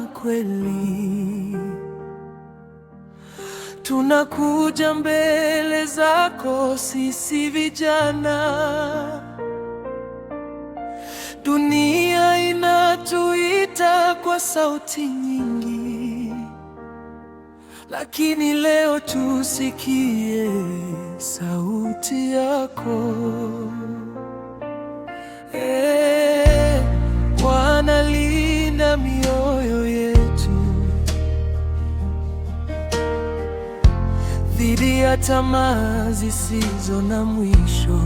kweli. Tunakuja mbele zako sisi vijana, dunia inatuita kwa sauti nyingi, lakini leo tusikie sauti yako. Bwana, linda mioyo yetu dhidi ya tamaa zisizo na mwisho,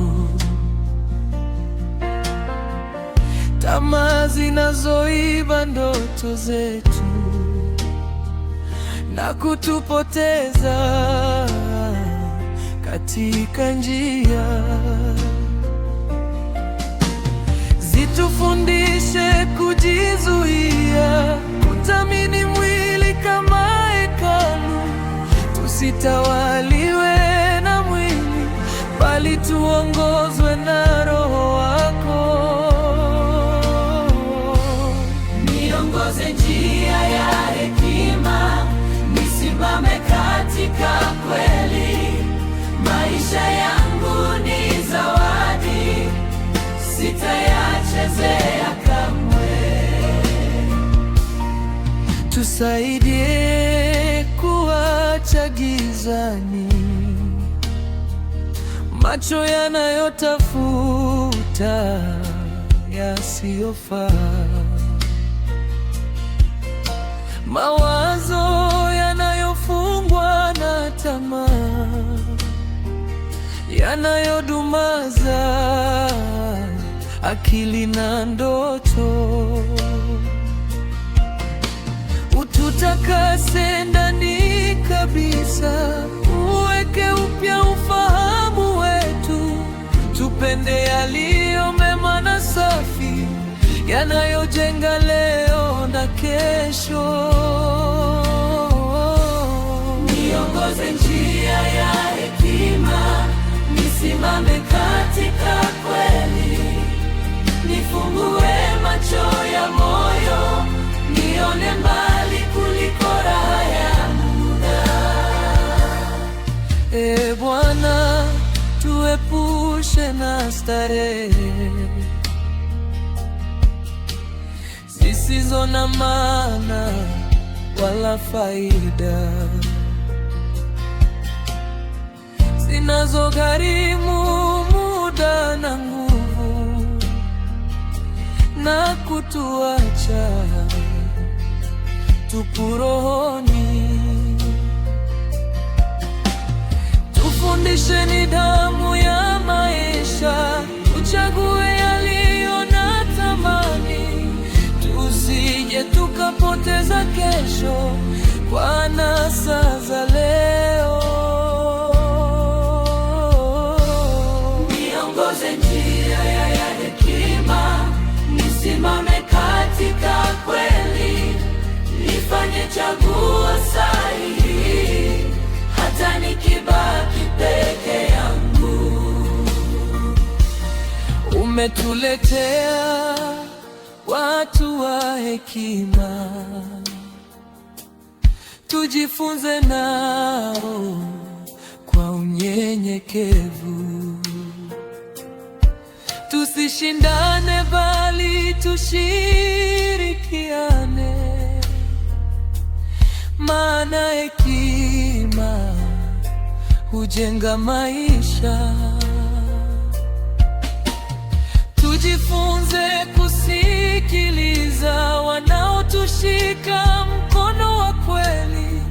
tamaa zinazoiba ndoto zetu na kutupoteza katika njia. Zitufundishe kujizuia, kuthamini mwili kama hekalu, tusitawaliwe na mwili bali tuongozwe na Roho wako. Niongoze njia ya hekima, nisimame katika kweli. Maisha yangu ni zawadi, sitayachezea kamwe. Tusaidie kuacha gizani macho yanayotafuta yasiyofaa, mawazo yanayofungwa na tamaa, yanayodumaza akili na ndoto. Ututakase ndani kabisa, uweke upya ufahamu wetu, tupende yaliyo mema na safi, yanayojenga leo na kesho. Niongoze njia ya hekima, nisimame katika kweli. Nifungue macho ya moyo, nione mbali kuliko raha ya muda. Bwana, tuepushe na starehe zisizo na maana wala faida, zinazogharimu muda na nguvu na kutuacha tupu rohoni. Tufundishe nidhamu ya maisha, tuchague yaliyo na thamani, tusije tukapoteza kesho kwa anasa za leo. Niongoze njia ya hekima, nisimame katika kweli. Nifanye chaguo sahihi, hata nikibaki peke yangu. Umetuletea watu wa hekima, tujifunze nao kwa unyenyekevu. Tusishindane bali tushirikiane, maana hekima hujenga maisha. Tujifunze kusikiliza wanaotushika mkono wa kweli,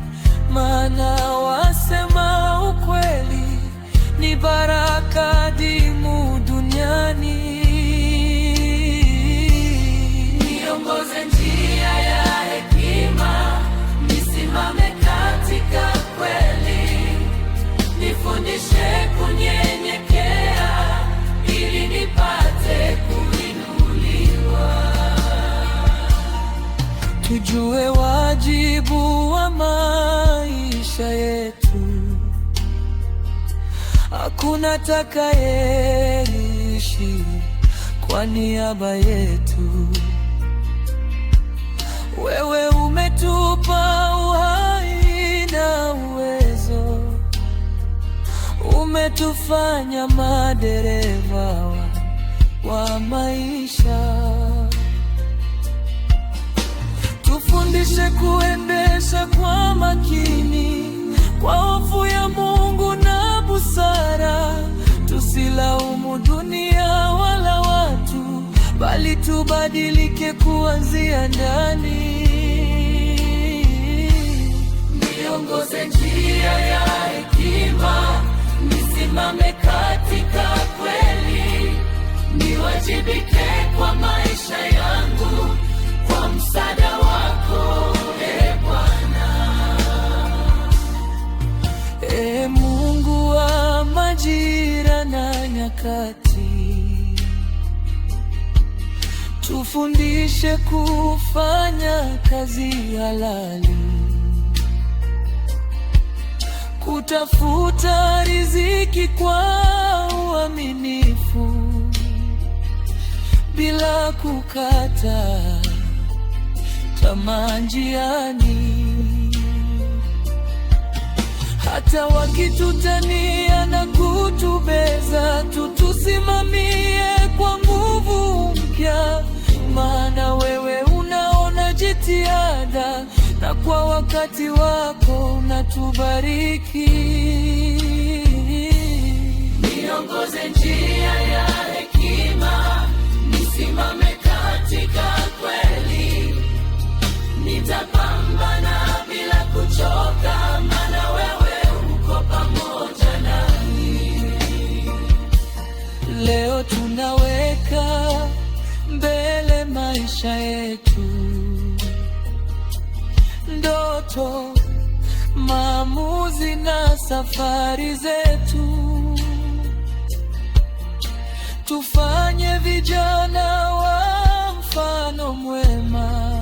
maana wasema ukweli ni baraka adimu duniani. Niongoze njia ya hekima, nisimame katika kweli. Nifundishe kunyenyekea ili nipate kuinuliwa. Tujue wajibu wa maisha yetu, hakuna atakayeishi kwa niaba yetu. Wewe umetufanya madereva wa maisha. Tufundishe kuendesha kwa makini, kwa hofu ya Mungu na busara. Tusilaumu dunia wala watu, bali tubadilike kuanzia ndani. Niongoze njia ya hekima, nisimame katika kweli, niwajibike kwa maisha yangu, kwa msaada wako e Bwana. E Mungu wa majira na nyakati, tufundishe kufanya kazi halali, kutafuta riziki kwa uaminifu, bila kukata tamaa njiani. Hata wakitutania na kutubeza, tusimamie kwa nguvu mpya, maana wewe unaona jitihada, na kwa wakati wako unatubariki. Niongoze njia ya hekima, nisimame katika kweli, nitapambana bila kuchoka, maana wewe uko pamoja nami. Leo tunaweka mbele maisha yetu, ndoto, maamuzi na safari zetu. Tufanye vijana wa mfano mwema,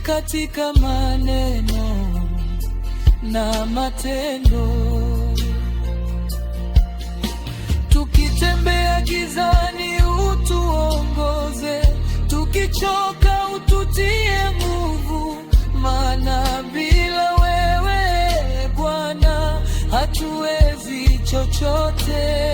katika maneno na matendo. Tukitembea gizani utuongoze, tukichoka ututie nguvu, maana bila wewe Bwana hatuwezi chochote.